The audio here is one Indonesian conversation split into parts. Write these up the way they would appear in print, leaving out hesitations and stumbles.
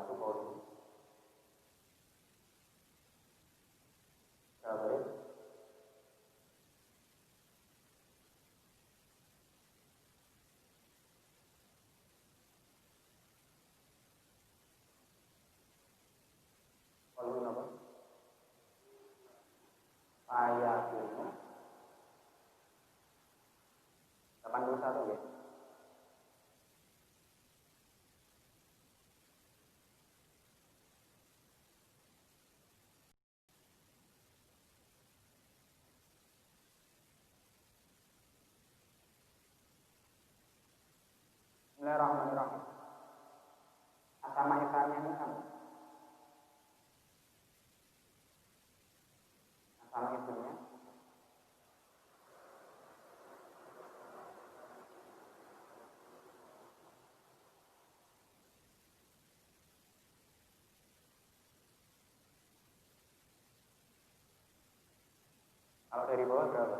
satu qauluhu. Baik. Qauluhu apa? Ayatun 81 ya. Bismillahirrahmanirrahim. Asama isarnya ini sama. Asama isunya. Kalau dari bawah berapa?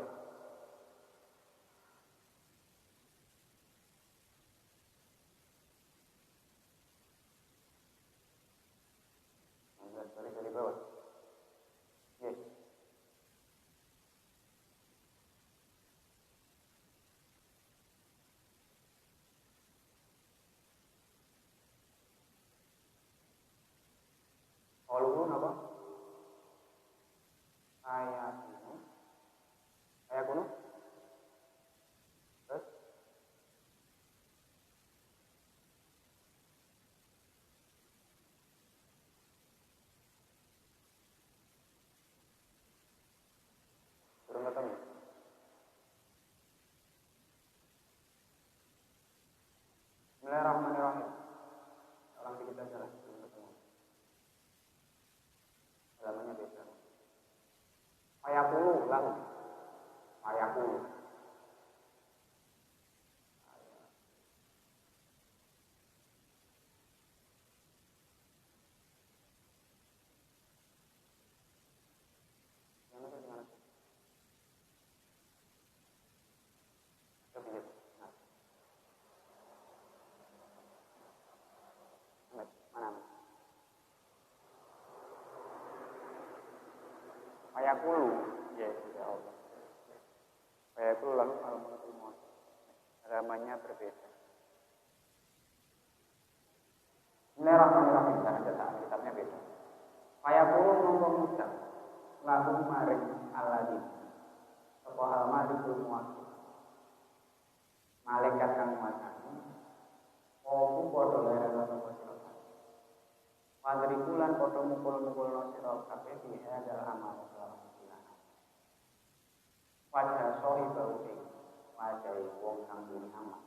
Dari bawah. Yes. Qauluhu apa? Ayatun. Ayatun. Terus turun ketemu. Bismillahirrahmanirrahim. Orang dikit aja lah, turun ketemu. Halamannya beda. Ayakulu ulang. Ayakulu. Ayakulu, ya Allah. Ayakulu lalu al-mulkul maut. Agamanya berbeda. Bismillahirrahmanirrahim. Karena cetakan kitabnya beda. Ayakulu ngomong ucap. Lalu maring aladi. Apa al-malikul maut. Malaikat kang nguasani. Opo padha lereng sapa sira. Wadrikulan padha mukul-mukul sira kabeh di hadal amal. Wajah sohi bau ing wajah wong kang duwe amal.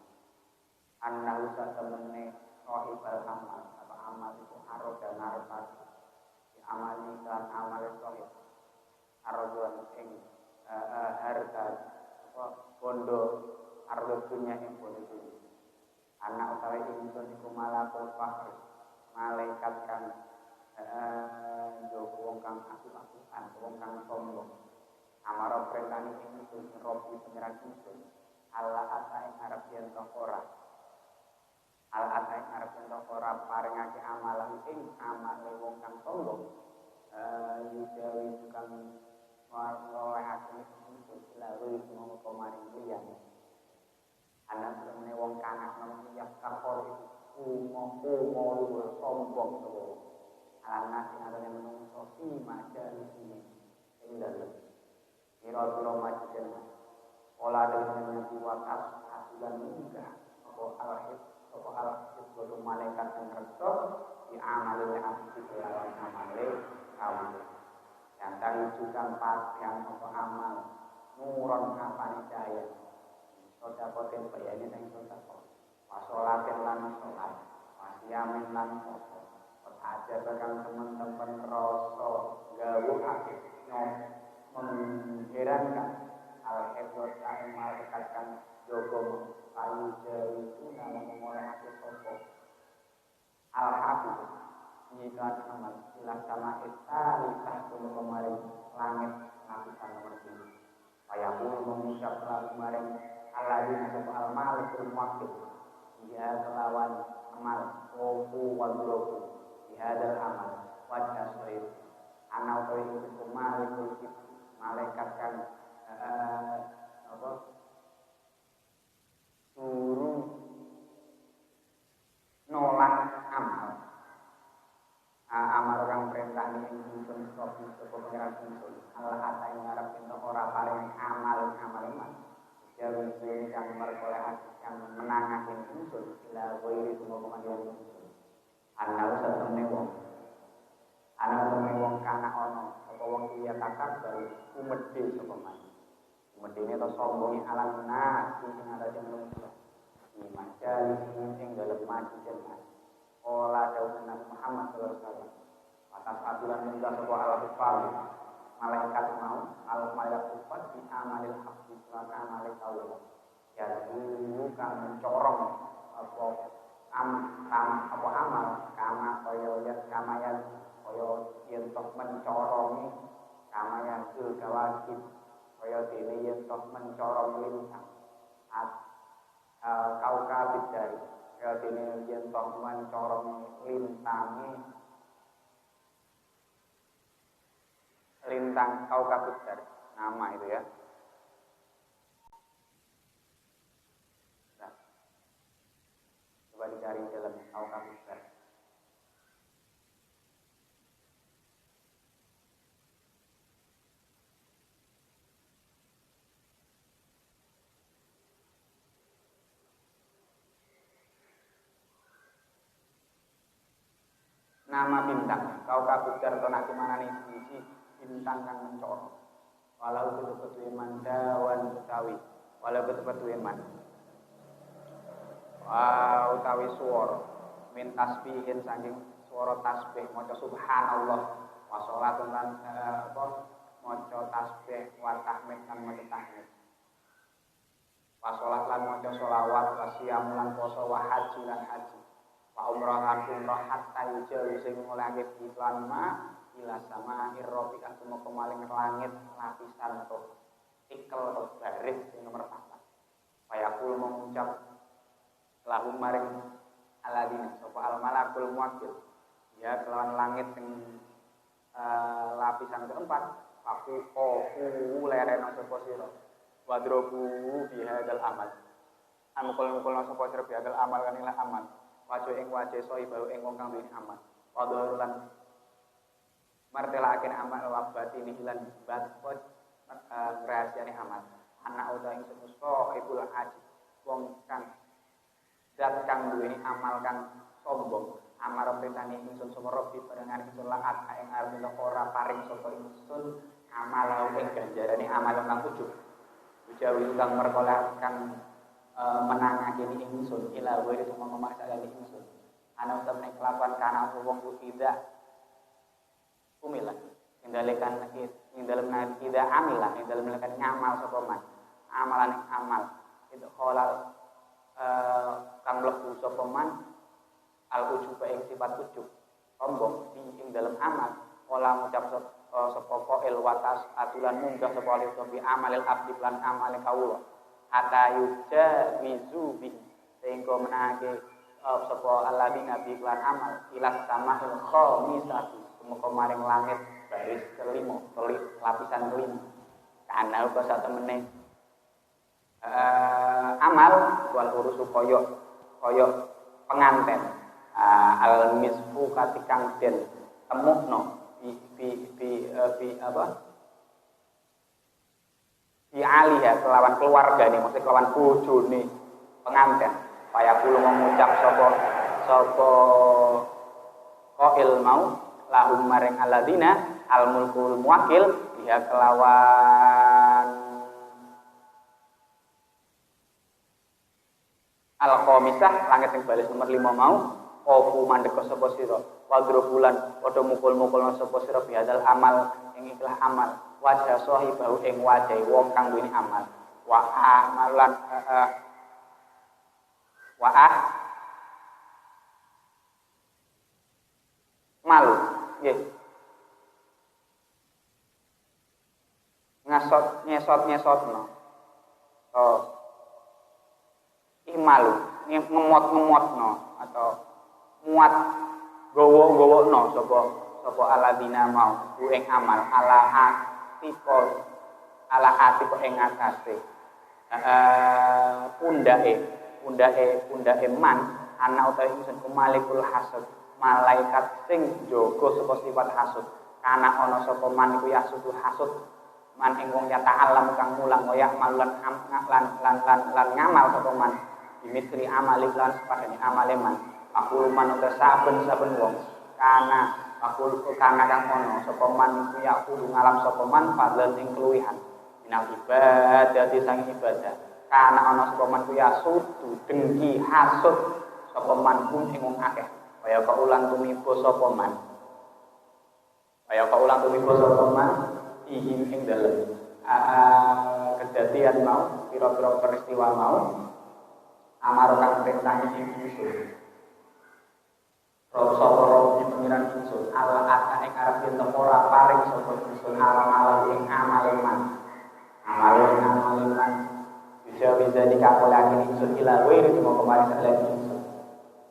Anna usa temene sohi bal amal. Apa amal itu aroda narpas. Di amal ini kan amal sohi. Aroda ing harta bondo ardo dunia ing bondo dunia. Anak utawi ingsun iku malakul fakhr. Malaikat kang wong kang aku-akuan, wong kang sombong. Amaro perintani ingsun robi pengiran ingsun Allah ata ing arep yen ora Allah ata ing arep yen ora paringake amalan ing amale wong kang sombong yudawi kang warwahake ingsun lalu mau kemarin liyan anak temene wong kang ana yak kapor iku mau sombong to ala nasi arane menungso si majali sini ing dalem Ira-ira majikan olah dengan diwakas hasilan munggah Apa al-hib Bodo malaikat yang kertos Di amalil abdi Lawan amalil kamu Yang tadi juga yang apa amal Nuron kapani jaya Sodakotin bayani yang sodakot Wasolatin lan sholat Wasiamin lan poso Ajar bahkan teman-teman Rasa gawuh akib mengherankan al-hebot yang malaikat jogo kayu jari itu nama memulai hati sopo al-habib nyikan amal ilah sama itali satu kemarin langit lapisan nomor 2 payahul mengucap lalu kemarin aladina sopo al-malikul wakil ia kelawan amal wofu wadroku di bihadal amal wajah soib ana utawi iku malikul malaikat kan apa suruh nolak amal amal kang perintah ning ingsun sapa pangeran ingsun Allah ata ing ngarep ento ora paring amal iman ya wis kang merkolehaken kang menangaken ingsun ila wae semua kemandian ingsun ana satemene wong kana ana apa wong iya takar baru umedhe sapa man umedene to sombonge alam nas sing ada ing manusia di majalis ing dalem majelis ola dawuh Nabi Muhammad sallallahu alaihi wasallam atas aturan minta sapa Allah Subhanahu malaikat mau al malaikat di amalil abdi maka malaikat Allah ya dulu kan mencorong apa apa amal kama kaya yen tok mencorongi kama ya gawakib kaya dene yen tok mencorong lintang kau kabit dari kaya dene yen tok mencorong lintang kau kabit dari nama itu ya. Nah, coba dicari dalam kau kabit dari. Nama bintang kau kabudar to nak mana nih siji bintang kang mencorong walau betul-betul iman dawan utawi walau betul-betul iman utawi swara min tasbihin saking swara tasbih maca subhanallah wa sholatun lan apa maca tasbih wa tahmid lan maca tahmid wa sholat lan maca sholawat wa siyam lan poso wa haji lan haji wa umrah lan umrah hatta yujawi sing ngolake iklan ma ila sama irrafiqah semua kemaling langit lapisan atau ikel atau baris sing nomor 4 fayaqul mengucap lahum maring aladina sapa al malakul muwakkil ya kelawan langit sing lapisan keempat aku lereno sapa sira wadrobu bihadal amal amukul-mukul sapa sira bihadal amal kan ila amal wajah ing wajah soi baru ing wong kang duwe amal padha lan martelaaken amal wabat ini hilan bat rahasiane amal anak uta ing semusto ibul haji wong kang zat kang duwe amal kang sombong amar perintane ingsun sumrobi barengan ingsun laat ing arep ora paring sapa ingsun amal ing ganjarane amal kang ujug ujawi kang merkolakan menangake ingsun ila wa itu memaksa dari ingsun ana utamane kelakuan kana wong ku tidak umila indalekan indalem tidak amila indalem lekan ngamal sapa man amalan amal itu halal kang mlebu sapa man al ujub ing sifat ujub sombong ing dalem amal ora ngucap sapa fa'il watas atulan munggah sapa ali amalil abdi lan amale kawula hatta yuja wizu bi sehingga menake sapa alladzina bi iklan amal ilas sama'il khamisati semoga maring langit baris kelima lapisan kelima karena uga sak temene amal wal urusu koyo penganten al misfu katikang den temukno bi apa di alih kelawan keluarga nih, maksudnya kelawan bojone pengantin. Supaya kulo mengucap sapa qail mau lahum maring alladzina al mulkul muwakil ya kelawan al khamisah langit yang balis nomor 5 mau opo mandeka sapa sira wadrobulan padha mukul-mukul sapa sira biadal amal ing ikhlas amal wajah sahibahu ing wajahe wong kang duweni amal wa amalan malu nggih nyesotno imalu ngemot-ngemotno atau muat gowo-gowokno sapa aladina mau ku ing amal ala atipo ing atase pundake man ana utawi ingsun malikul hasud malaikat sing jaga sapa sifat hasud kana ana sapa man iku yasudu hasud man ing wong ya ta'alam kang mulang ya malan lan ngamal sapa man dimitri amalik lan sepadane amale man aku man uga saben-saben wong kana kang ono sapa man iku ya kudu ngalam sapa man fadlan ing keluwihan minal ibadah disang ibadah kana ana sapa man ku ya sudu dengki hasud sapa man pun ing wong akeh kaya kaulang tumiba sapa man ihim ing dalem kedadian mau pira-pira peristiwa mau amar kang perintah ing ingsun sapa di pengiran ingsun ala ata ing arep yen ora paring sapa ingsun amal ing amaleman bisa di kapolakin ingsun ila wiri di mau kemarin sekalian ingsun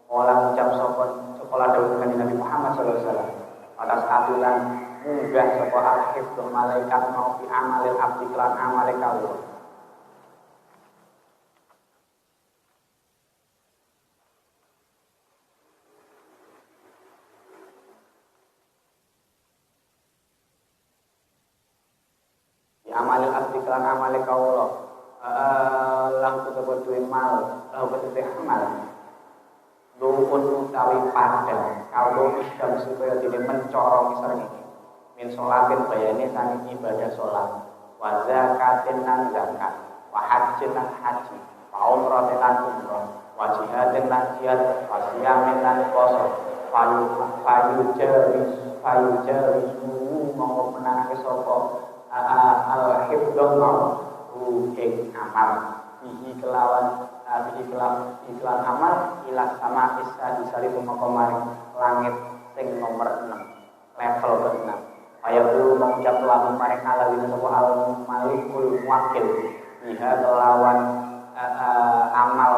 olah ucap sopon sekolah dahulu dengan Nabi Muhammad SAW atas aturan munggah sopo al-hifz malaikat mau fi amalil abdi kelan amale kawula fi amalil abdi kelan amale kawula lang tersebut duwe mal lahu ketepe amal duun utawi padha kalau islam supaya dene mencorong srengenge min sholatin bayane sangi ibadah salat wa zakatin lan zakat wa hajjin lan haji wa umratin lan umrah wa jihadin lan jihad wa siyamin lan puasa fayujaris mau menangake sapa al-hifdzah mau ing amal bihi kelawan iklan amal ilah sama isa disalitu makomari langit sing nomor 6 level ke-6 kaya dulu mengucap lagu maring alawin sapa al-malikul wakil biha kelawan amal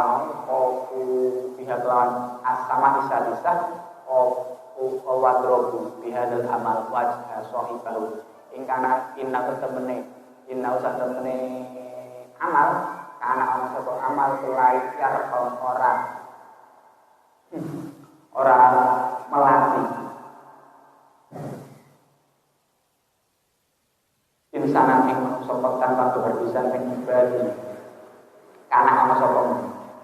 oku biha kelawan asama isa disa oku wadrobu biha dal amal wajah sohibahu ingkana inna usah temene amal karena orang satu amal kelahiran orang melatih insanan yang menusuk tanpa keberbisan mengibadi karena orang satu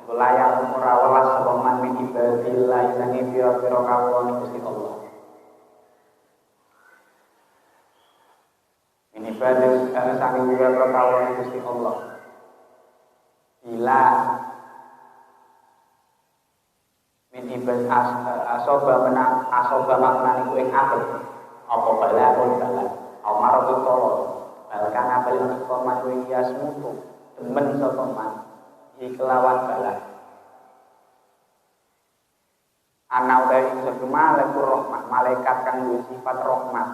wilayah umurah walas sepaman mengibadi lainnya biro-biro kawon Gusti Allah mengibadi karena saking biro-biro kawon Gusti Allah bila min ibad asoba maknani ku ing apik apa balakun balak amaratu tolo balkan apel koman ku ing yasmutu demen sapa man kelawan balak ana utawi ingsun malaikur rahmat malaikat kang duwe sifat rahmat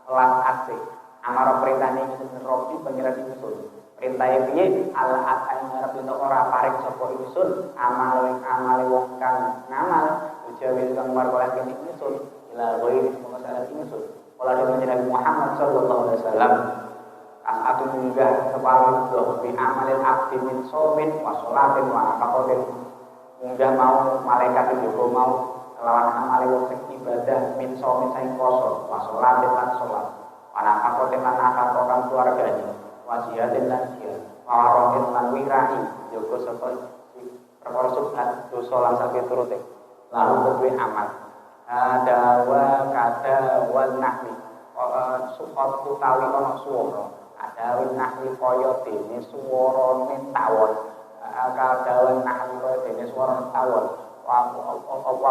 lan asih amara perintane ingsun robi pangeran ingsun perintahe piye ala akan ngarep ento ora paring sapa ingsun amale wong kang ngamal ujawi kang marwalaken ingsun ila ghairi masalah ingsun kala dene Nabi Muhammad sallallahu alaihi wasallam asatu munggah kepala bi amalil abdi min somin wa sholatin wa nafaqatin munggah mau malaikat itu mau kelawan amale wong sing ibadah min somin saing poso wa sholatin lan sholat wa nafaqatin lan nafaqah kang keluargane wajihadin lan jihad wawarotin lan wirahi yoga sapa perkara subhat dosa lan sakit turute lalu kedue amal ada wa nahwi support utawi ana swara ada nahwi kaya dene swarane tawon ada nahwi kaya dene swara tawon apa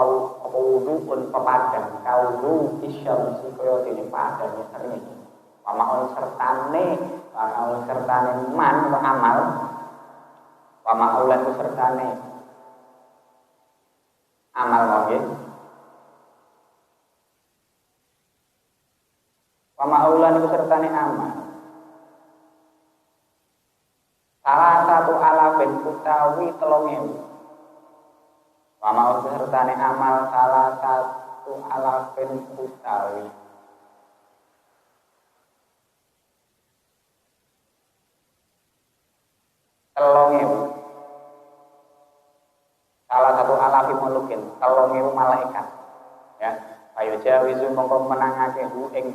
wudu pun pepadang kaudu isyam si kaya dene padane srengenge pamaul sertane man wa amal pamaulan sertane amal wae pamaulan sertane amal salah satu alafin utawi 3000 pamaul sertane amal salah satu alafin utawi salah satu alafin mulukin 3.000 malaikat ya ayo jawizu mongko menangake ing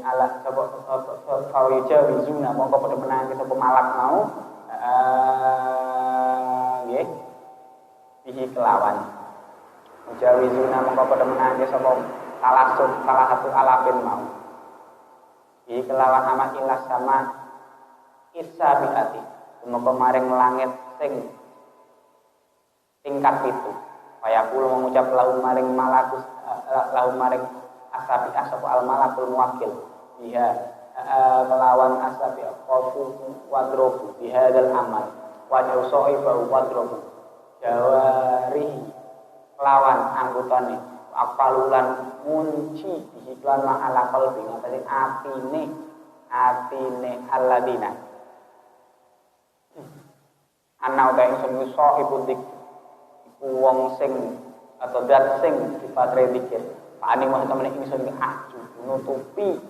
ala sapa ayo jawizu mongko padha menangake sapa malak mau nggih bihi kelawan jawizu mongko padha menangake sapa salah satu alafin mau bihi kelawan amat ilas sama isabiati mongko maring langit sing tingkat itu kaya kula mengucap lahum maring malakus lahum maring asabi asap al malakul muwakil biha kelawan asabi qafu wadrobu bihadzal amal wajhu sahibu wadrobu jawarihi kelawan anggotane apalulan munci iklan ma'ala qalbi ngene atine alladina ana utahe ingsun sahibu dik wong sing atau dat sing sifat dzikir paning mah temen ingsun aju nutupi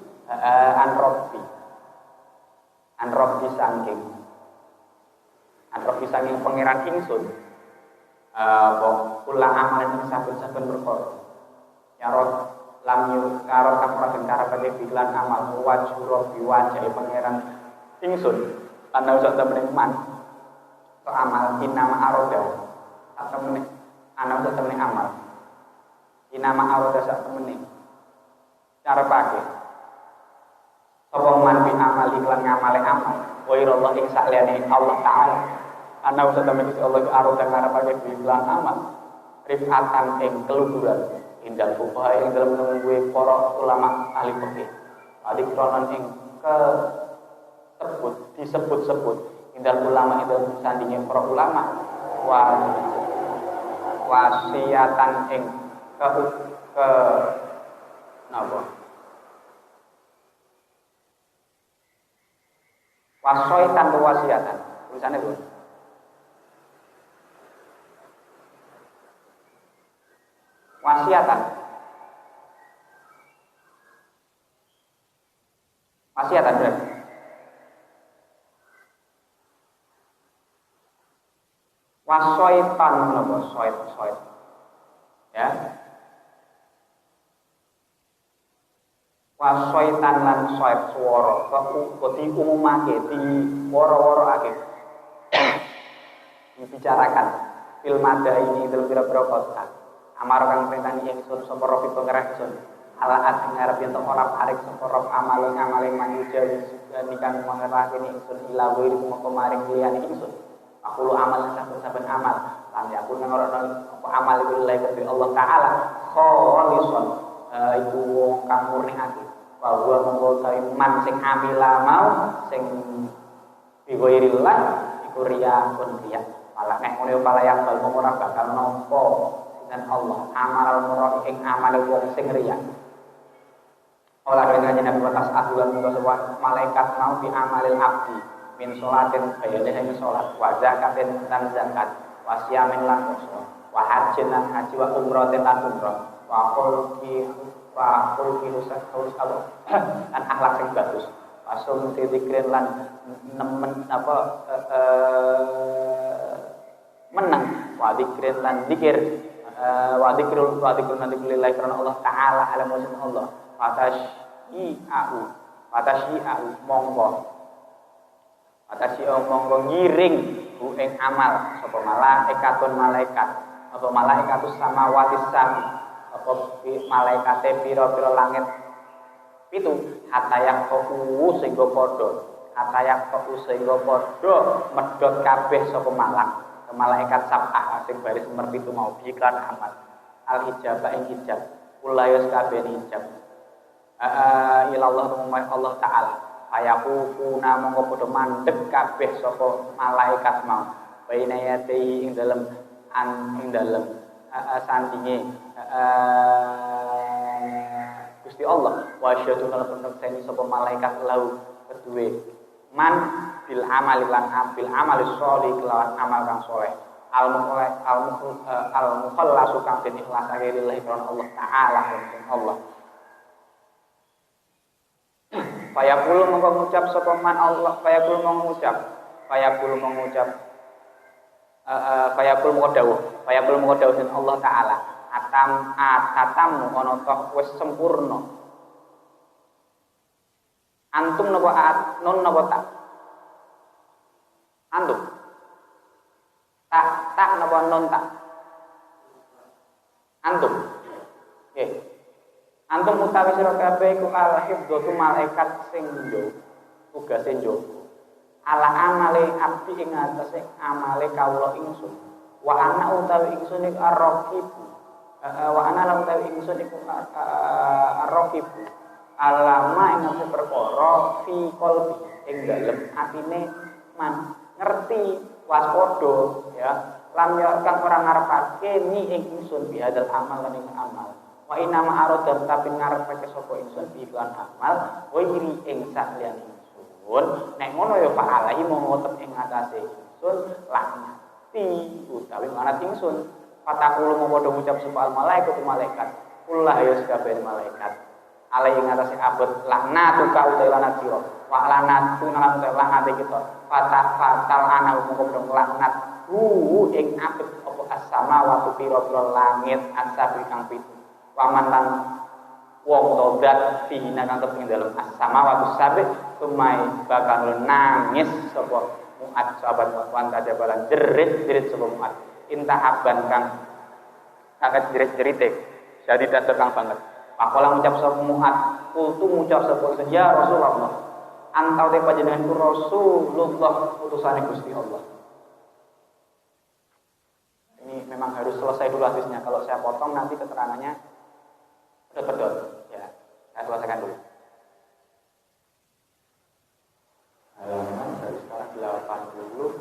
anrobi saking pangeran ingsun kula amalan ing saben-saben perkara ya rod lam yu karo kapra karepake biklan amal wajhu biwajahi pangeran ingsun ana usah temen man to amal inama aroda atau meneh anak udah temen amal inama aroda sak temene cara pakai sapa man bi amal iklan ngamale amal wa irallah ing sakliyane Allah taala anak udah temen Allah aroda ngarepake iklan amal rifatan ing keluhuran indal fuqaha ing dalem nunggu para ulama ahli fikih adikronan ing disebut indal ulama itu sandinge para ulama wasiatan ing ke napa wasoitan wasiatan tulisannya itu wasiatan berarti wasoitan napa soit ya wasoitan lan soit swara kok diumumake di woro-woroake dibicarakan fil ini dalam pira-pira kota amar kang perintani ingsun sapa rofi pengerah ingsun ala at ngarep yen ora parik sapa rof amale manusia nikan mengerake ingsun ila wiri moko maring liyane ingsun aku lu amal saben amal lan ya pun ora apa amal itu lillahi Allah taala kholisun iku wong kang murni ati bahwa monggo man sing amila mau sing biwairillah iku riya pun riya malah nek ngene palayan bal ora bakal nampa sinten Allah amal murah ing amal wong sing riya olah dengan Nabi batas adulan munggo malaikat mau di amalil abdi min sholatin bayane hanya sholat wa zakatin dan zakat wa siyamin lan puasa wa hajjin lan haji wa umratin lan umrah wa qulki rusak Allah dan akhlak sing bagus wa sumti dzikrin lan nemen menang wa dzikrin lan dzikir wa dzikrul lan dzikrillah karena Allah taala alam wajib Allah fatasyi'u monggo ngiring ku ing amal sapa malaikat apa malaikatus samawati sami apa malaikate pira-pira langit pitu hatayak kau sehingga padha medhot kabeh sapa malaikat sab'ah sing baris nomor 7 mau iklan amal al hijabah ing hijab ulayos kabeh hijab ilallah Allah taala ayakuna mongko padha mandeg kabeh sapa malaikat mau baina yati ing dalem sandinge Gusti Allah wa syadu kana penerteni sapa malaikat lau kedue man bil amali lan bil amali sholih kelawan amal kang saleh al-mukhallasu kang den ikhlasake lillahi karena Allah taala Allah. Fayaqulu mongko ngucap sapa man Allah, fayaqulu mengucap fayaqulu mongko dawuh den Allah taala atamu ana toh wis sempurna. Antum napa nun napa tak? Antum tak napa nun tak? Antum. Nggih. Antum utawi sira kabeh iku al-hifdzatu malaikat sing njo tugase njo. Ala amale abdi ing atase amale kawula ingsun. Wa ana utawi ingsun iku ar-raqib. Wa ana lan utawi ingsun iku ar-raqib. Alama ing atase perkara fi qalbi ing dalem atine man ngerti waspada ya. Lam ya kang ora ngarepake ni ing ingsun bi hadal amal lan ing amal. Wa inna ma arada tapi ngarepake sapa ingsun bi lan amal wa iri ing sakliyan ingsun nek ngono ya Pak Alahi monggo tetep ing atase ingsun laknati utawi manat ingsun patakulu monggo padha ngucap sapa malaikat kullah ya kabeh malaikat alai ing atase abot laknatu ka utawi lanat sira wa lanatu lan laknate kita fatal ana monggo padha laknat ing abet apa as-sama wa pira-pira langit asabi kang pitu waman lan wong tobat fihina kang tetep ing dalem as-sama wa sabih sumai bakal nangis sapa muat sahabat wan kajabalan jerit sapa muat intahaban kang sangat jerit-jerite jadi dasar kang banget pakola ngucap sapa muat kultu ngucap sapa ya Rasulullah antau te panjenengan ku Rasulullah utusane Gusti Allah. Ini memang harus selesai dulu hadisnya, kalau saya potong nanti keterangannya pedot ya. Saya selesaikan dulu. Halaman dari sekarang 80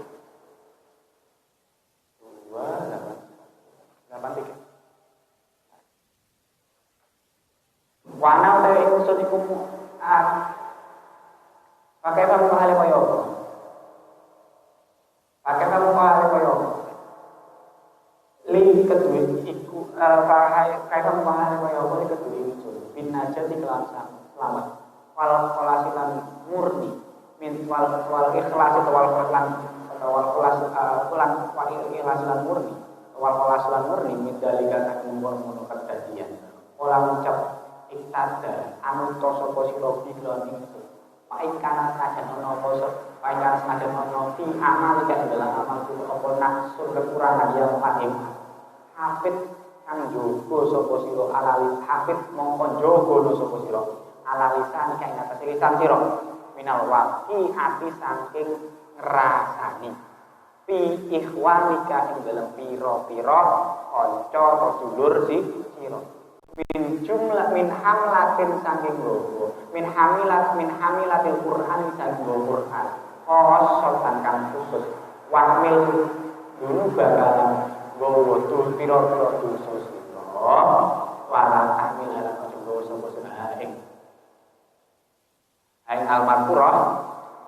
83. Wana utawi ingsun iku pakai kamu kali kaya apa? Pakai kamu kali kaya apa? Li kedue iku kae kamu kali kaya apa li kedue ingsun bin najat kelan selamat wal kholasilan murni min wal ikhlas wal ikhlas lan murni wal kholasilan murni min dalika saking ngono kedadian ora ngucap iktada anu to sapa sira bilan ingsun paing kana sajen ana apa paing kana sajen ana fi amal iki adalah amal kudu apa nafsu kekurangan yang paling hafid kang jogo sapa sira alalis hafid mongko jogo sapa sira alalisan kang ngatasi lisan sira minal waqi ati saking ngrasani fi ikhwanika ing dalem pira-pira kanca sedulur sira min jumlah min hamlatin saking loro min hamilatil Qur'an saking Qur'an khosotan kang khusus wahmil dulu bakalan gowo tuh pira-pira dosa sira wala tahmil ala kajenggo sapa senaing aing al-marqurah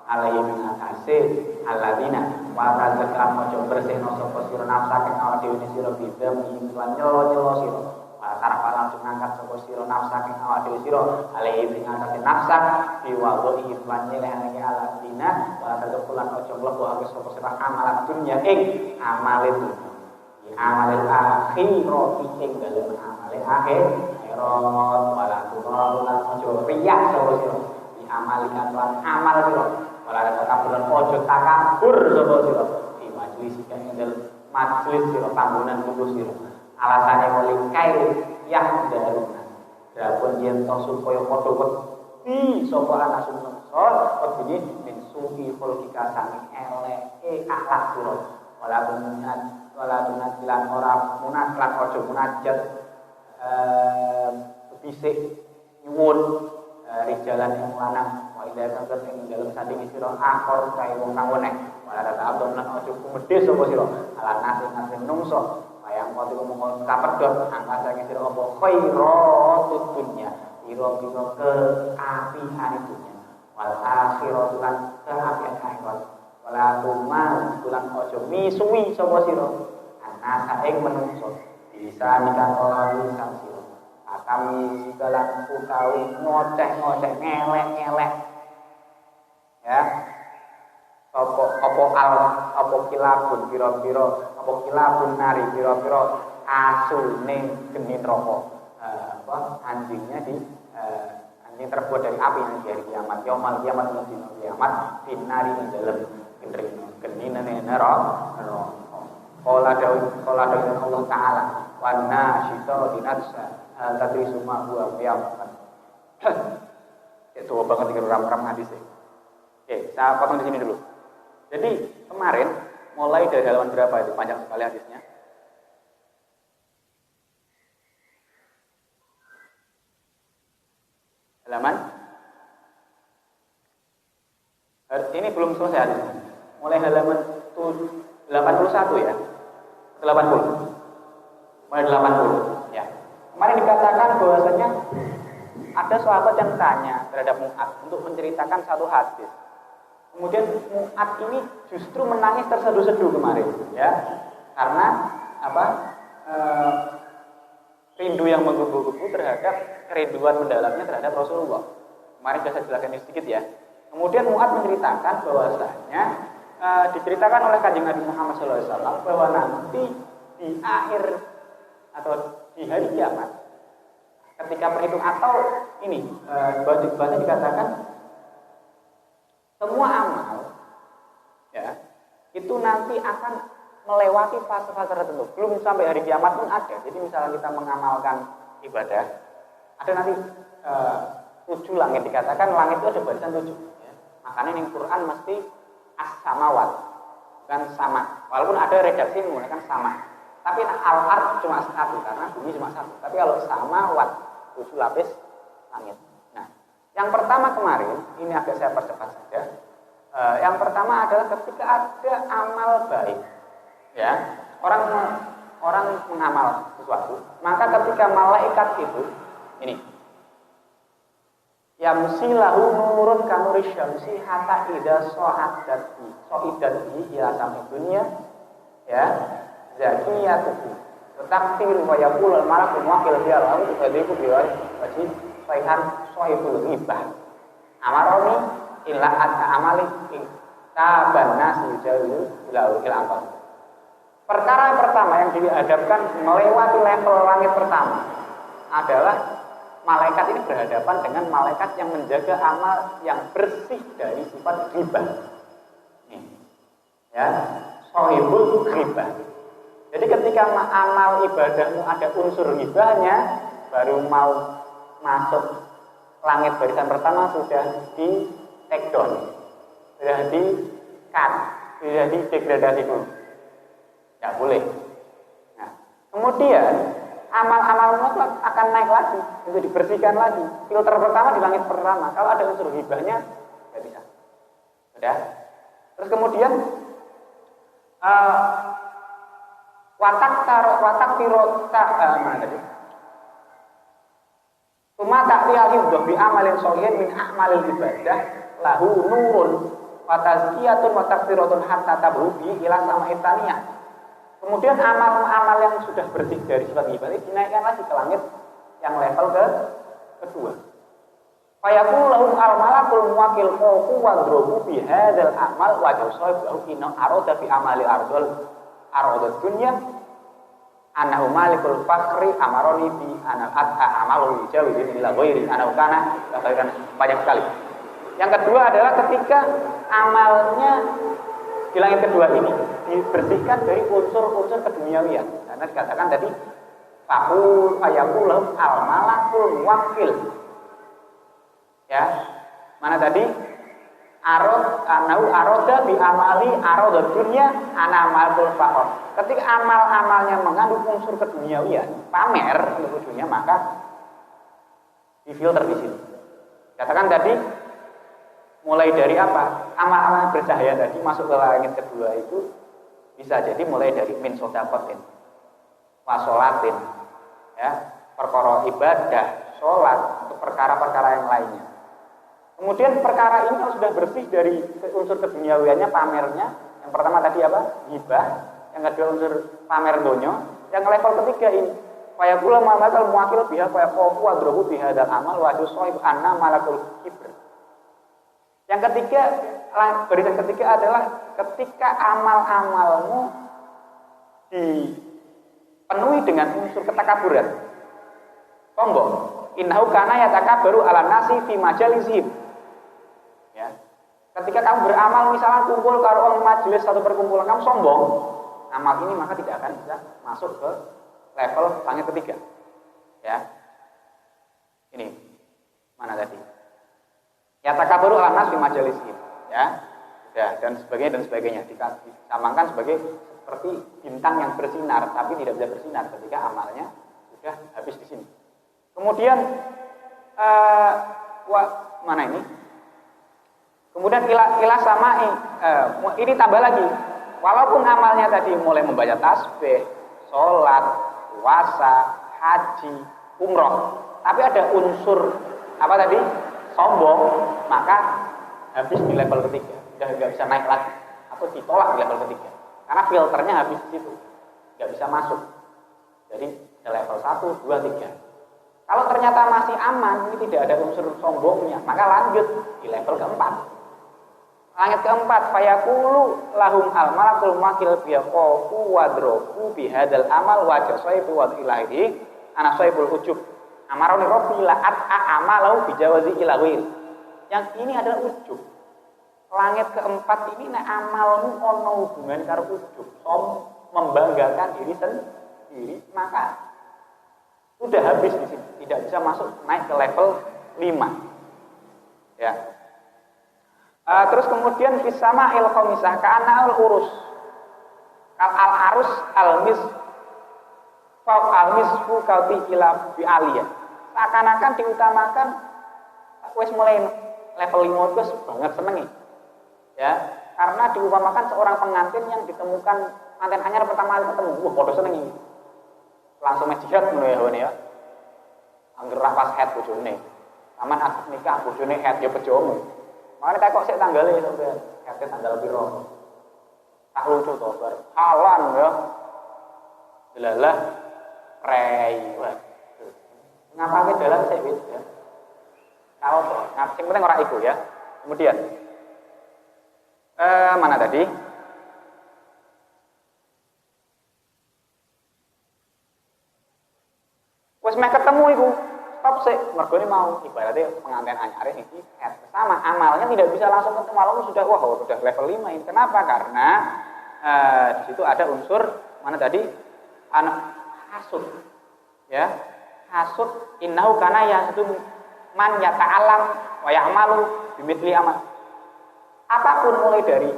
alaihi min atase alladzina wa tazakam ojo bersihno sapa sira nafsa kang awak dhewe sira bidam lan nyolo sira taraf langsung ngangkat sapa sira nafsa kang awak dhewe sira alaihi ing atase nafsa diwadhi lan nyelehake alladzina wa tazakulan ojo mlebu ake sapa sira amalan dunya ing amale dunya amalil akhirati ing dalem amale akhirat wala turan ojo riya sapa sira di amalikan lan amal sira wala takaburan ojo takabur sapa sira di majelis ing dalem majelis sira panggonan kudu sira alasane walikai yang daruna dapun yen to supaya padha wedi sapa ana sumangsa wedine min sufi khulqika saking eleke akhlak sira wala tunat ora munat lan aja munajat bisik nyuwun rijalan yang lanang wa ila kang ing dalem sanding sira akor kae wong kang weneh wala rata abdon lan aja kumedhe sapa sira ala nasi nungso bayang mati ngomong kapedhot angka saking sira apa khairatut dunya pira-pira keapian dunya wal akhiratu lan keapian akhirat wala tuman bulan aja misuwi sapa sira anasa ing menungso bisa nikah kelawi samsiro kami segala utawi ngoceh ngelek ya apa kilabun pira-pira apa kilabun nari pira-pira asune geni neraka anjingnya anjing terbuat dari api nanti hari kiamat yaumul kiamat dina kiamat binari ing dalem geni neraka qala dawuh Allah taala wan nasyita dinatsa tadri summa huwa qiyamah. Itu banget iki ram-ram hadis. Oke, saya potong di sini dulu. Jadi kemarin mulai dari halaman berapa itu panjang sekali hadisnya. Halaman ini belum selesai hadisnya. Mulai halaman 81 ya. 80. Mulai 80 ya. Kemarin dikatakan bahwasanya ada sahabat yang tanya terhadap Mu'ad untuk menceritakan satu hadis. Kemudian Mu'ad ini justru menangis terseduh-seduh kemarin, ya, karena apa? Rindu yang menggebu-gebu terhadap kerinduan mendalamnya terhadap Rasulullah. Kemarin sudah saya jelaskan sedikit ya. Kemudian Mu'ad menceritakan bahwasanya diceritakan oleh Kanjeng Nabi Muhammad SAW bahwa nanti di akhir atau di hari kiamat ketika perhitung atau ini bahasa dikatakan semua amal ya itu nanti akan melewati fase-fase tertentu. Belum sampai hari kiamat pun ada. Jadi misalnya kita mengamalkan ibadah, ada nanti 7 langit, dikatakan langit itu ada barisan 7 ya. Makanya di Quran mesti as-samawat bukan sama. Walaupun ada redaksi yang menggunakan sama. Tapi al-ard cuma 1 karena bumi cuma 1. Tapi kalau samawat 7 lapis langit. Nah, yang pertama kemarin ini agak saya percepat saja. Yang pertama adalah ketika ada amal baik, ya orang mengamal sesuatu, maka ketika malaikat itu ini, yamsi lahu nurun kanuri syamsi hatta idza so'idati ila sampai dunia, ya zakiyatuhu takfir wa yaqul al malakul wakil biya lahu tadiku biwa wajib faihan sohibul ghibah amaroni illa atta amali taban nasi jauh ila angkot. Perkara pertama yang dihadapkan melewati level langit pertama adalah malaikat ini berhadapan dengan malaikat yang menjaga amal yang bersih dari sifat ghibah. Ya, sohibul ghibah. Jadi ketika amal ibadahmu ada unsur ghibahnya, baru mau masuk langit barisan pertama sudah di take down, sudah di cut, sudah di degradasi dulu. Tidak boleh. Nah, kemudian amal-amal mutlak akan naik lagi, untuk dibersihkan lagi. Filter pertama di langit pertama. Kalau ada unsur hibahnya, tidak bisa. Sudah. Terus kemudian watak firota mana tadi? Cuma tak lagi udah bi amalin solihin min amalil ibadah lahu nurun wa tazkiyatun wa takfiratun hatta tabrubi ila sama itaniyah. Kemudian amal-amal yang sudah bersih dari sifat ibadah dinaikkan lagi ke langit yang level kedua. Fayaqulu lahum al-malakul muwakil qawfu wa drobu bi hadzal amal wa jawsahu inna arada fi amali ardul dunya anahu malikul fakhri amaroni bi anal atha amalu jawi ila ghairi anahu kana bahkan banyak sekali. Yang kedua adalah ketika amalnya di langit kedua ini dibersihkan dari unsur-unsur keduniawian. Karena dikatakan tadi fayaqul al-malakul muwakkil. Ya. Mana tadi? Aroda bi amali aroda dunia anamalul fakhr. Ketika amal-amalnya mengandung unsur keduniawian, pamer untuk dunia, maka difilter di sini. Katakan tadi mulai dari apa? Amal-amal bercahaya tadi masuk ke langit kedua itu bisa jadi mulai dari min sodakotin, wasolatin, ya, perkara ibadah, sholat, untuk perkara-perkara yang lainnya. Kemudian perkara ini kalau sudah bersih dari unsur keduniawiannya, pamernya, yang pertama tadi apa? Hibah. yang kedua unsur pamer donya, yang level ketiga ini kaya kula mamakal muakil biha kaya qafu adrobu biha dal amal wa yusoib anna malakul kibr. Yang ketiga, barisan ketiga adalah ketika amal-amalmu dipenuhi dengan unsur ketakaburan, sombong. Innahu kana yatakabaru ala nasi fi majalisihim. Ya. Ketika kamu beramal misalnya kumpul karo orang majelis satu perkumpulan kamu sombong, amal ini maka tidak akan bisa masuk ke level langit ketiga. Ya. Ini mana tadi? Yatakabaru ala nasi fi majalisihim. Ya. Ya, dan sebagainya disamakan sebagai seperti bintang yang bersinar tapi tidak bisa bersinar ketika amalnya sudah habis di sini. Kemudian mana ini? Kemudian ilah samai ini tambah lagi. Walaupun amalnya tadi mulai membaca tasbih, sholat, puasa, haji, umroh, tapi ada unsur apa tadi? Sombong, maka habis di level ketiga. Sudah nggak bisa naik lagi atau ditolak di level ketiga. Karena filternya habis di situ, nggak bisa masuk. Jadi level 1, 2, 3. Kalau ternyata masih aman, ini tidak ada unsur sombongnya, maka lanjut di level keempat. Langit keempat, fayaqulu lahum al malakul makil biaqafu wadrobu bihadal amal wajah soibu wad ilahi anak soibul ujub amaroni robbi la'at a'amalau bijawazi ilawil. Yang ini adalah ujub. Langit keempat ini nek amalmu ono hubungan karo ujub, membanggakan diri sendiri, maka sudah habis di sini, tidak bisa masuk naik ke level 5. Ya. Terus kemudian kisama il khamisah kana al urus. Al arus al mis faq al misfu kauti ila bi aliyah. Seakan-akan diutamakan wis mulai level 5 wis banget senengi. Ya, karena diumpamakan seorang pengantin yang ditemukan pengantin anyar pertama kali ketemu, wah padha senengi. Langsung jihad ngono ya ya. Angger ra pas head bojone. Aman akad nikah bojone head ya bojomu. Makane tak kok sik tanggale sampean. Head tanggal piro? Tak lucu to bar. Halan ya. Delalah rei. Ngapake dalan sik wis ya. Kalau to, sing penting ora iku ya. Kemudian mana tadi? Wes meh ketemu iku. Stop sik, mergo ini mau ibaratnya pengantin anyar iki sama amalnya tidak bisa langsung ketemu walaupun sudah sudah level 5 ini. Kenapa? Karena di situ ada unsur mana tadi? Anak hasud. Ya. Hasud innahu kana yasudum man yata'alam wa ya'malu bimithli amal. Apapun mulai dari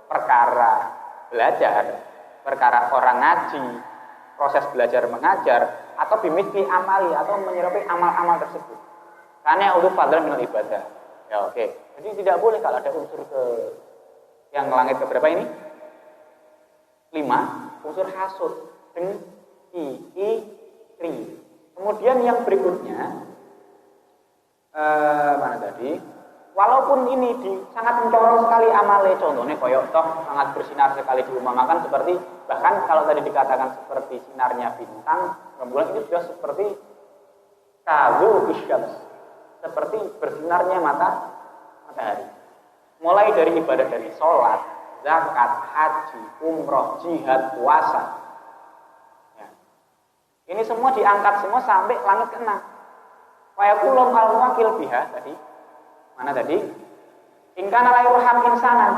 perkara belajar, perkara orang ngaji, proses belajar mengajar, atau bimithli amali atau menyerupai amal-amal tersebut. Karena untuk fadlan minal ibadah. Ya oke. Jadi tidak boleh kalau ada unsur ke yang langit keberapa ini? 5, unsur hasud, dengki, iri. Kemudian yang berikutnya mana tadi? Walaupun ini sangat mencorong sekali amalnya, contohnya koyok toh sangat bersinar sekali diumpamakan seperti bahkan kalau tadi dikatakan seperti sinarnya bintang, rembulan itu sudah seperti kazu bisyams, seperti bersinarnya matahari. Mulai dari ibadah dari sholat, zakat, haji, umroh, jihad, puasa. Ya. Ini semua diangkat semua sampai langit ke-6. Fayaqulum al-muwakil biha tadi. Mana tadi? Ingkana la yurham insanan.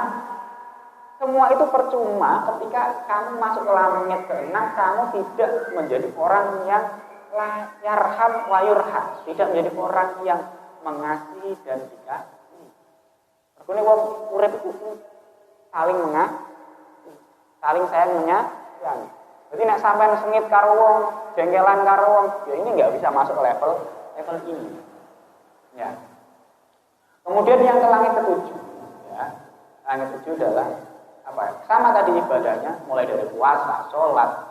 Semua itu percuma ketika kamu masuk ke langit ke-6 kamu tidak menjadi orang yang la yarham wa yurham, tidak menjadi orang yang mengasihi dan dikasihi. Mergone wong urip iku saling mengasihi, saling sayang menyayangi. Jadi nek sampean sengit karo wong, jengkelan karo wong, ya ini enggak bisa masuk ke level ini. Ya. Kemudian yang ke langit ke-7, ya, langit ke-7 adalah apa? Sama tadi ibadahnya, mulai dari puasa, sholat,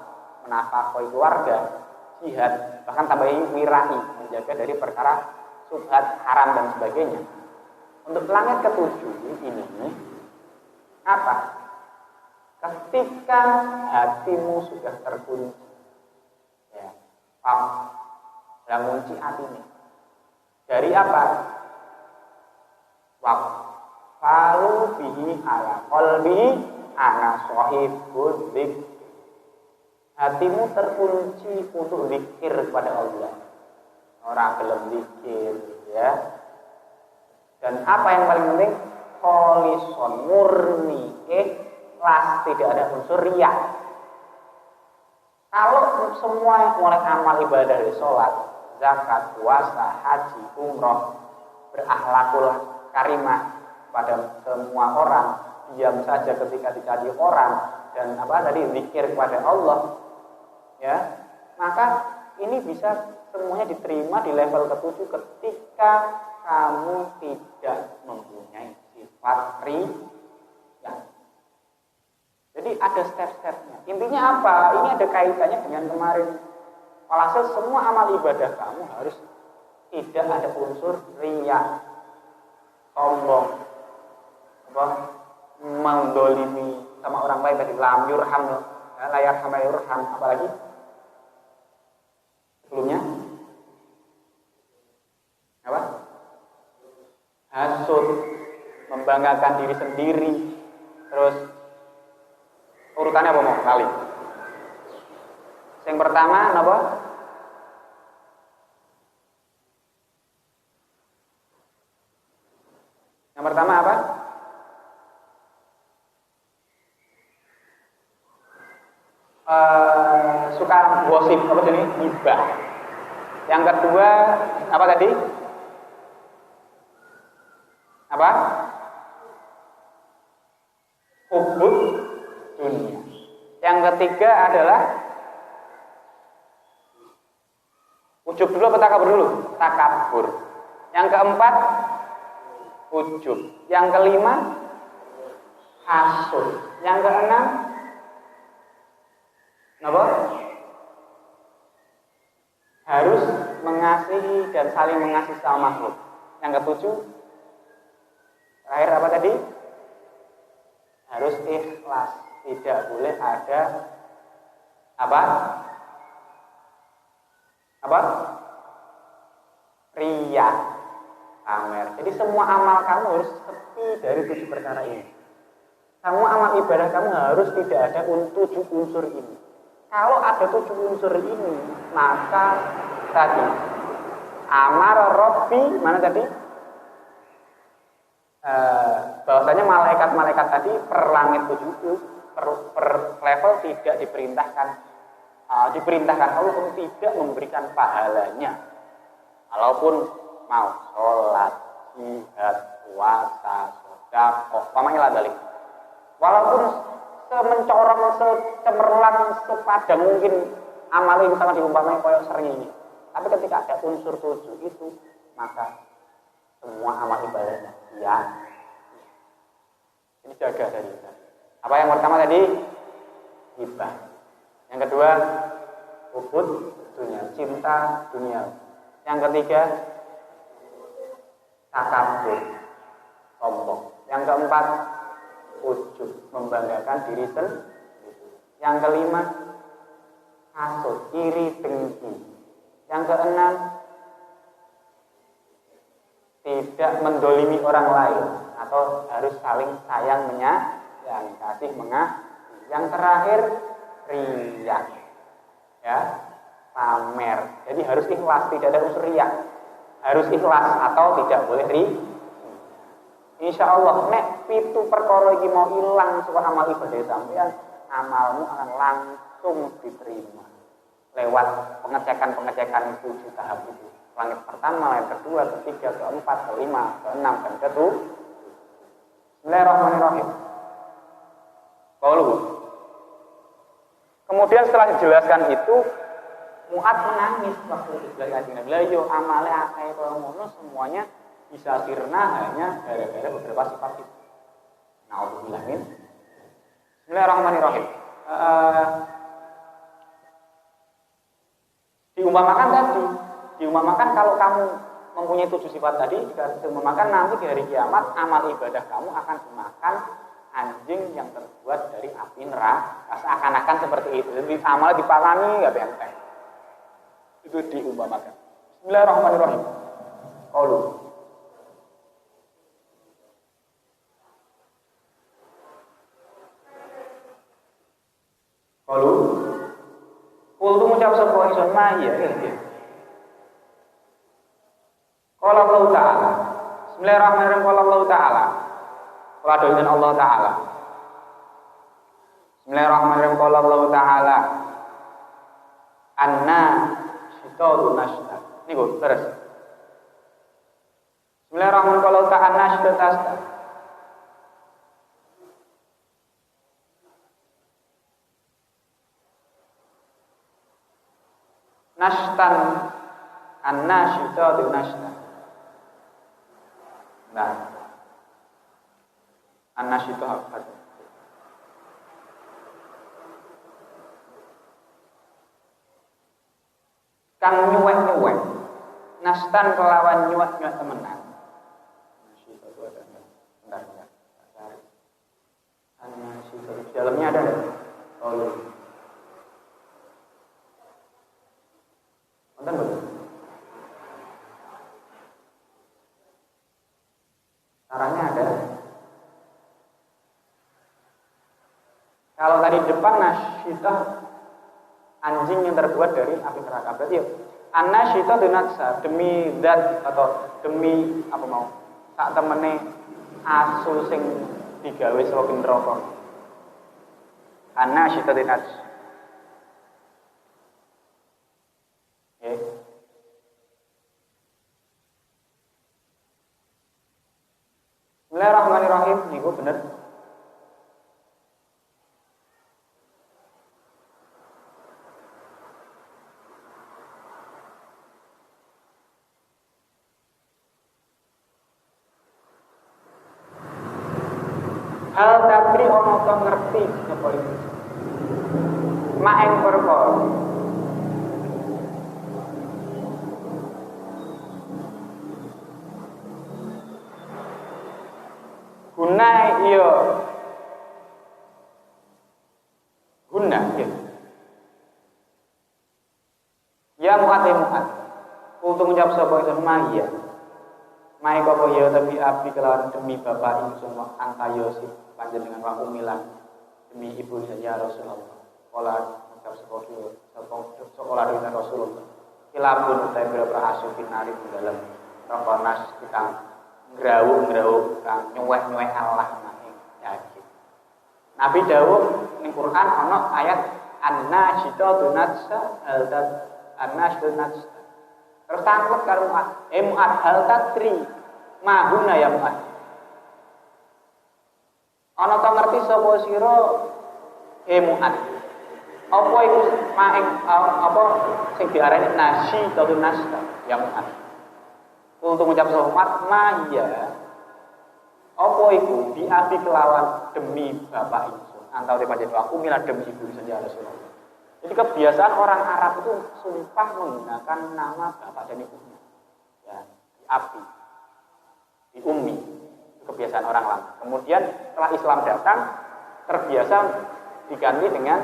menafkahi keluarga, jihad, bahkan tambahin wirahi, menjaga dari perkara subhat, haram dan sebagainya. Untuk langit ke-7 ini apa? ketika hatimu sudah terkunci, ya, yang kunci hati ini dari apa? Falu bihi ala qalbi ana sahibul dzikr. Hatimu terkunci untuk zikir kepada Allah. Orang gelem zikir, ya. Dan apa yang paling penting? Kholison, murni, ikhlas, tidak ada unsur riya. Kalau semua mulai amal ibadah dari sholat, zakat, puasa, haji, umroh, berakhlakul karimah pada semua orang, diam saja ketika dicari orang, dan zikir kepada Allah, ya, maka ini bisa semuanya diterima di level ketujuh ketika kamu tidak mempunyai sifat riya. Jadi ada step-stepnya. Intinya apa? Ini ada kaitannya dengan kemarin. Walhasil semua amal ibadah kamu harus tidak ada unsur riya, sombong, mendolimi sama orang lain tadi, lam yurham, layar sama yurham, apalagi sebelumnya apa? Hasud, membanggakan diri sendiri, terus urutannya apa mau kali? Yang pertama apa? Yang pertama apa? Suka gosip, apa sini? Gibah. Yang kedua apa tadi? Apa? Hubud dunia. Yang ketiga adalah ujub dulu apa takabur dulu? Takabur. Yang keempat ujub. Yang kelima hasud. Yang keenam apa? Harus mengasihi dan saling mengasihi sama makhluk. Yang ketujuh terakhir apa tadi? Harus ikhlas. Tidak boleh ada apa? Riya, pamer. Jadi semua amal kamu harus sepi dari 7 perkara ini. Semua amal ibadah kamu harus tidak ada 7 unsur ini. Kalau ada 7 unsur ini, maka tadi amar Rabbi, mana tadi? Bahwasanya malaikat-malaikat tadi per langit 7 per level tidak diperintahkan Allah untuk tidak memberikan pahalanya. Walaupun mau sholat, jihad, puasa, sedekah, pamangnya balik. Walaupun semencorong, secemerlang, sepadan mungkin amalnya misalnya diumpamai koyok sering, tapi ketika ada unsur 7 itu, maka semua amal ibadahnya ya. Ini jaga dari itu. Apa yang pertama tadi? Hibah. Yang kedua, hubud dunia, cinta dunia. Yang ketiga, takabur, sombong. Yang keempat, ujub, membanggakan diri sendiri. Yang kelima, hasud, iri, dengki. Yang keenam, tidak mendolimi orang lain atau harus saling sayang menyayang, kasih mengasihi. Yang terakhir riya, ya, pamer. Jadi harus ikhlas, tidak ada unsur riya. Harus ikhlas atau tidak boleh Insya Allah nek pitu perkara iki mau hilang saka amal ibadah sampean, amalmu akan langsung diterima lewat pengecekan 7 tahap itu. Langit pertama, langit kedua, ketiga, keempat, kelima, keenam, dan ketujuh. Bismillahirrahmanirrahim. Kemudian setelah dijelaskan itu, Mu'ad menangis waktu dijelaskan Nabi. Lah yo amale akeh kaya ngono semuanya bisa sirna hanya gara-gara beberapa sifat itu. Nauzubillah min. Bismillahirrahmanirrahim. Diumpamakan kalau kamu mempunyai 7 sifat tadi, diumpamakan nanti di hari kiamat amal ibadah kamu akan dimakan anjing yang terbuat dari api neraka. Seakan-akan seperti itu. Jadi amal dipahami nggak benteng. Itu diumpamakan. Bismillahirrahmanirrahim. Qalu. Qalu. Qul ngucap sapa ingsun ya. Qala Allah Ta'ala. Bismillahirrahmanirrahim. Qala Allah Ta'ala. Qala dengan Allah Ta'ala. Bismillahirrahmanirrahim. Qala Allah Ta'ala. Anna syitadu nashta. Niku terus. Bismillahirrahmanirrahim. Qala Ta'ala anna syitadu nashta. Nashtan anna syitadu nashta. Nah, an-nasyitu apa? Kang nyuwek-nyuwek. Nastan kelawan nyuwek-nyuwek temenan. Nasyito itu ada. Bentar. An-nasyito di dalamnya ada enggak? Oh. Bentar, betul. Caranya ada. Kalau tadi depan nasyitah anjing yang terbuat dari api neraka. Berarti ya an-nasyitah dunatsa demi zat atau demi apa mau tak temene asu sing digawe saka neraka. An-nasyitah dunatsa. Bismillahirrahmanirrahim. Niku bener. Hal tatri ono to ngerti apa itu? Maeng perkara. Guna iya. Guna ya. Ya muat. Untung ngucap sapa ingsun mahia. Mai kapa ya tapi abdi kelawan demi bapak ingsun angka Yosif panjenengan wa umilan demi ibu saya Rasulullah. Kala ngucap sekolah dengan Rasulullah. Kilabun utai berapa asu finari di dalam rokonas kita ngrawuh kang nyuwek Allah maning yakin. Nabi dawuh ning Quran ana ayat an-nasyitatu natsa an-nasyitatu natsa. Terus tangkep karo muat hal tatri mahuna ya muat. Ana to ngerti sapa sira muat. Apa iku maing apa sing diarani nasyitatu natsa ya muat. Untuk mengucap selamat maya apa iku biapi kelawan demi bapak ingsun antau te panjenengan aku mila demi ibu ingsun ya Rasulullah. Jadi kebiasaan orang Arab itu sumpah menggunakan nama bapak dan ibunya. Ya, biapi, di ummi. Itu kebiasaan orang lama. Kemudian setelah Islam datang terbiasa diganti dengan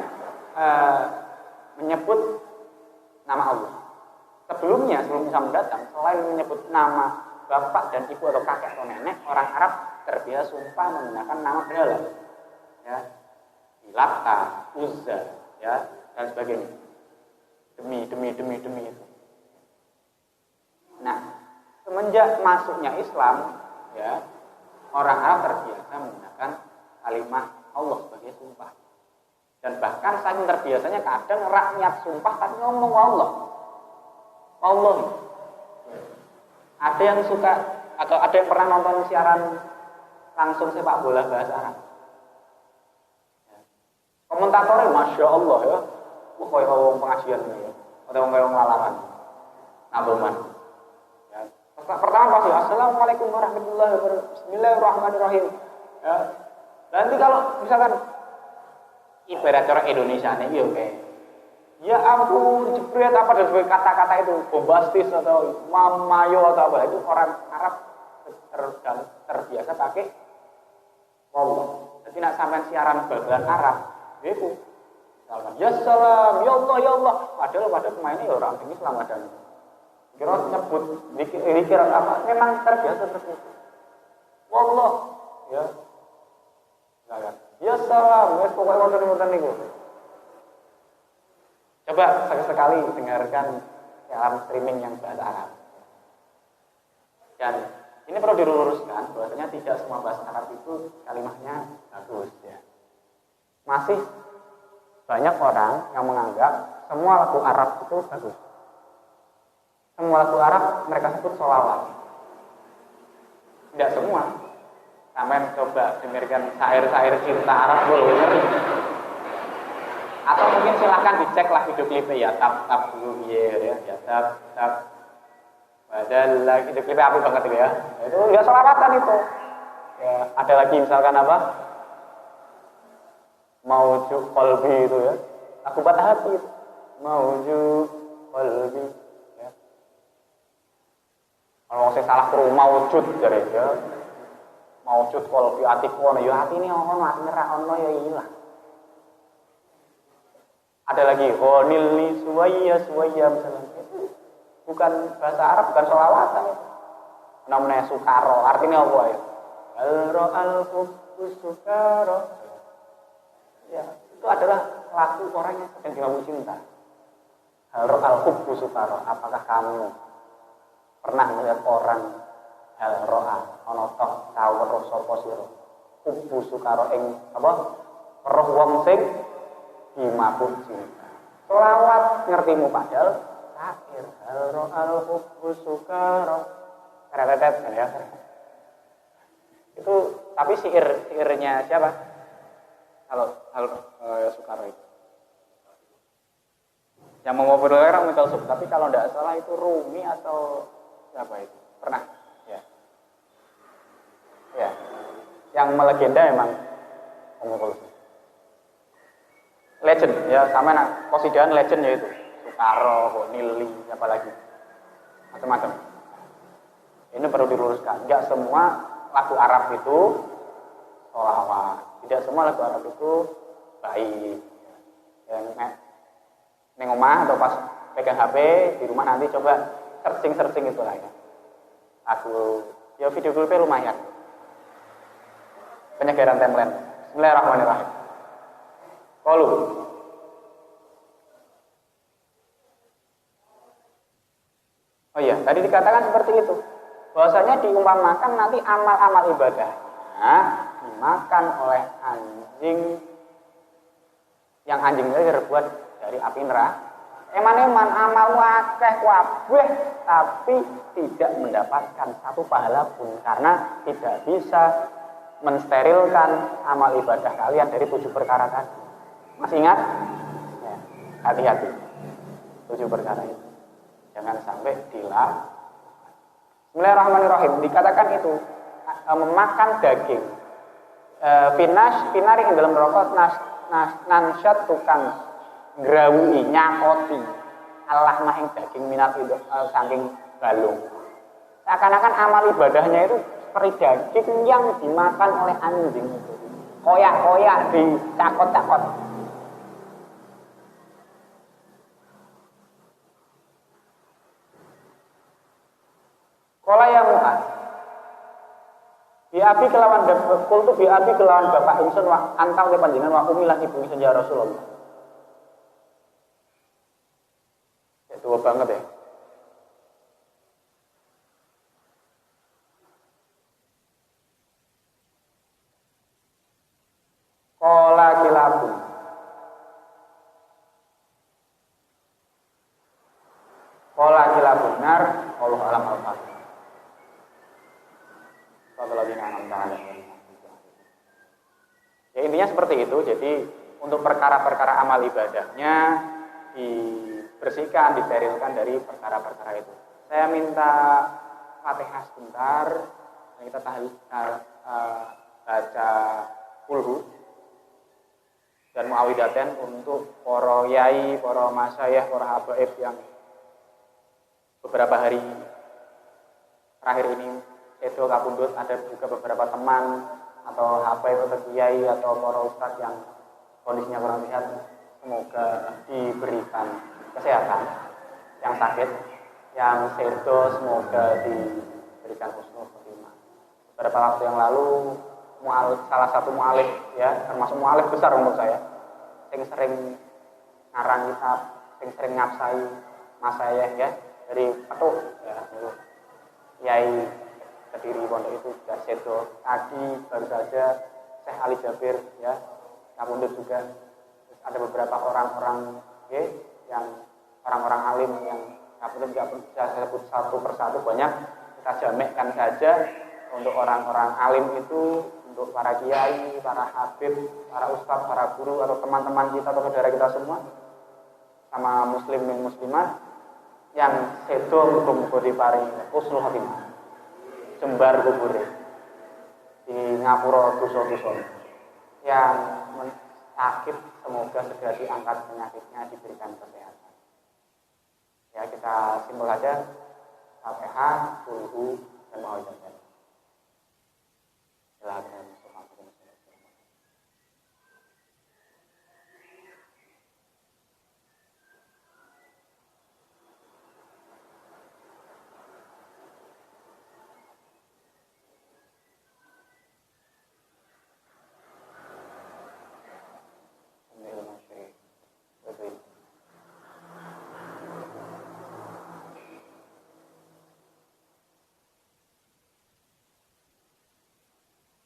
menyebut nama Allah. Sebelum Islam datang, selain menyebut nama bapak dan ibu atau kakek atau nenek, orang Arab terbiasa sumpah menggunakan nama berhala, ya, Lata, Uzza, ya, dan sebagainya. Demi itu. Nah, semenjak masuknya Islam, ya, orang Arab terbiasa menggunakan kalimat Allah sebagai sumpah. Dan bahkan saking terbiasanya kadang rakyat sumpah tapi ngomong Allah. Ada yang suka atau ada yang pernah nonton siaran langsung sepak bola bahasa Arab? Ya. Komentatornya Masya Allah ya, kayak orang pengajian ini ya, atau kayak orang lalaman, naboman. Ya. Pertama pasti Assalamualaikum warahmatullahi wabarakatuh, Bismillahirrahmanirrahim. Ya. Nanti kalau misalkan ibarat orang Indonesia nih, oke. Ya ampun, jebret apa dan kata-kata itu bombastis atau mamayo atau apa itu orang Arab terbiasa pakai Allah. Jadi nak sampean siaran bal-balan Arab, iku misalkan ya salam, ya Allah, padahal pemainnya ya orang Islam ada. Kira nyebut dikira apa? Memang terbiasa seperti itu. Wallah, ya. Ya salam, wis pokoke wonten-wonten niku. Coba sekali dengarkan siaran streaming yang bahasa Arab. Dan ini perlu diluruskan bahwasanya tidak semua bahasa Arab itu kalimatnya bagus ya. Masih banyak orang yang menganggap semua lagu Arab itu bagus. Semua lagu Arab mereka sebut sholawat. Tidak semua. Sampai coba dengarkan syair-syair cinta Arab boleh ngeri. Atau mungkin silahkan diceklah video klipnya ya tap dulu ya tap. Padahal video klipnya apik banget itu ya. Itu ya sholawatan itu. Ya, ada lagi misalkan apa? Mauju qalbi itu ya. Aku patah hati itu. Mauju qalbi ya. Kalau saya salah kru maujud jare ya. Maujud qalbi atiku ono ya atine ono atine ra ono ya ilang. Ada lagi honilni suwayya misalnya. Itu bukan bahasa Arab, bukan sholawatan itu. Namanya sukaro, artinya apa ya? Al-hubbu sukaro. Ya, itu adalah lagu orang yang sedang dimabuk cinta. Al-hubbu sukaro. Apakah kamu pernah melihat orang al-ro'a ana tok kawruh sapa sira? Hubbu sukaro ing apa? Roh wong sing dimabuk cinta. Sholawat ngertimu padahal syair al-hubbu sukaro. Karatet ya. Itu tapi syairnya siapa? Kalau Sukaro itu. Yang mempopulerkan Michael Sub, tapi kalau tidak salah itu Rumi atau siapa itu? Pernah? Ya. Ya. Yang melegenda memang Michael Sub. Legend ya, sama Kosidahan legend ya itu. Sukaro, Nili, apa lagi? Macam-macam. Ini perlu diluruskan. Enggak semua lagu Arab itu sholawat. Tidak semua lagu Arab itu baik. Ya, neng omah atau pas pegang HP di rumah nanti coba searching itu lah ya. Lagu, ya video klipnya lumayan. Penyegaran timeline. Bismillahirrahmanirrahim. Qalu. Oh iya, tadi dikatakan seperti itu. Bahwasanya diumpamakan nanti amal-amal ibadahnya dimakan oleh anjing yang anjingnya terbuat dari api neraka. Eman-eman amal akeh kabeh tapi tidak mendapatkan satu pahala pun karena tidak bisa mensterilkan amal ibadah kalian dari 7 perkara tadi. Masih ingat? Ya, hati-hati. 7 perkara itu. Jangan sampai dilakukan. Bismillahirrahmanirrahim. Dikatakan itu memakan daging. Finari yang dalam rokok nanshat tukang grawui nyakoti Allah mahing daging minat itu saking balung. Seakan-akan amal ibadahnya itu seperti daging yang dimakan oleh anjing itu. Koyak-koyak dicakot-cakot. Kala yang Mu'ad biabi kelawan kultu biabi kelawan bapak ingsun wa antau te panjenengan wa umilah ibu ingsun ya Rasulullah. Ya tua banget ya. Kala kilabun nar Allah alam al-fatih. Ya intinya seperti itu. Jadi untuk perkara-perkara amal ibadahnya dibersihkan, disterilkan dari perkara-perkara itu. Saya minta Fatihah sebentar. Kita baca kulhu dan muawidaten untuk para yai, para masyayikh, para habaib yang beberapa hari terakhir ini Edo Kapundut, ada juga beberapa teman atau habaib atau kiai atau para ustadz yang kondisinya kurang sehat, semoga diberikan kesehatan. Yang sakit, yang sedo, semoga diberikan husnul khotimah. Beberapa waktu yang lalu salah satu mu'alif, ya, termasuk mu'alif besar menurut saya, yang sering ngarang kitab, yang sering ngapsai masayah, ya, dari Petuh, ya, Yai Kediri Pondok itu juga sedo. Tadi baru saja Syekh Ali Jabir, ya, Kapundut juga. Terus ada beberapa orang-orang, ya, yang orang-orang alim yang Kapundut juga bisa sebut satu persatu, banyak. Kita jamekkan saja untuk orang-orang alim itu, untuk para kiai, para habib, para ustadz, para guru, atau teman-teman kita atau saudara kita semua, sama muslim dan muslimah yang sedo muga-muga diparingi husnul khotimah, jembar kubure di ngapura dosa-dosa, yang sakit semoga segera diangkat penyakitnya, diberikan kesehatan. Ya, kita simpul saja Fatihah, Qul dan Mu'awwidzatain. Silakan.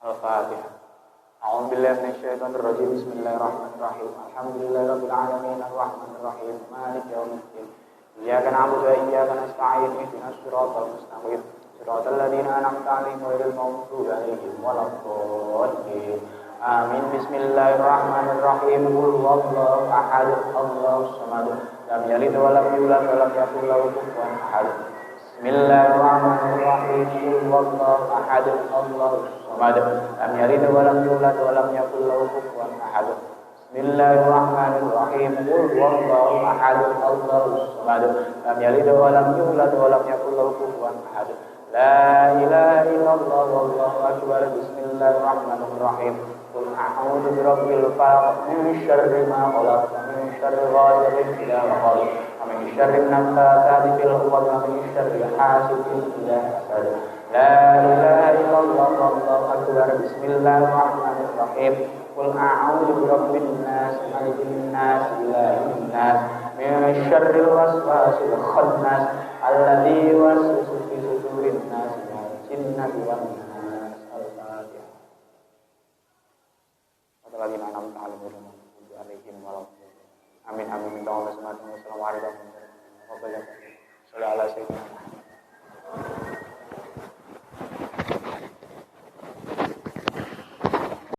Al-Fatihah. A'udzu billahi minasyaitonir rajim. Bismillahirrahmanirrahim. Alhamdulillahirabbil alamin arrahmanir rahim maliki yaumiddin. Iyyaka na'budu wa iyyaka nasta'in. Ihdinas siratal mustaqim. Siratal ladzina an'amta 'alaihim ghairil maghdubi 'alaihim waladdallin. Amin. Bismillahirrahmanirrahim. Qul huwallahu ahad, Allahus samad. Lam yalid wa lam yulad wa lam yakul lahu kufuwan ahad. Bismillahirrahmanirrahim. Qul huwallahu ahad, Allahus samad. Lam yalid wa lam yulad wa lam yakul lahu kufuwan ahad. Bismillahirrahmanirrahim. Qul huwallahu ahad, Allahus samad. Lam yalid wa lam yulad wa lam yakul lahu kufuwan ahad. La ilaha illallah wallahu akbar. Bismillahirrahmanirrahim. Qul a'udzu birabbil falaq min syarri ma khalaq, min syarri ghasiqin idza waqab, min syarri nafatsati fil 'uqad, min syarri hasidin idza hasad. La ilaha illallah wallahu akbar. Bismillahirrahmanirrahim. Qul a'udzu birabbin nas, malikin nas, ilahin nas, min syarril waswasil khannas, alladzi yuwaswisu fi sudurin nas, minal jinnati wan nas. Al-Fatihah. Alladzina an'amta 'alaihim waladdallin. Amin amin. Allahumma shalli ala sayyidina Muhammad wa ala alihi wa sahbihi.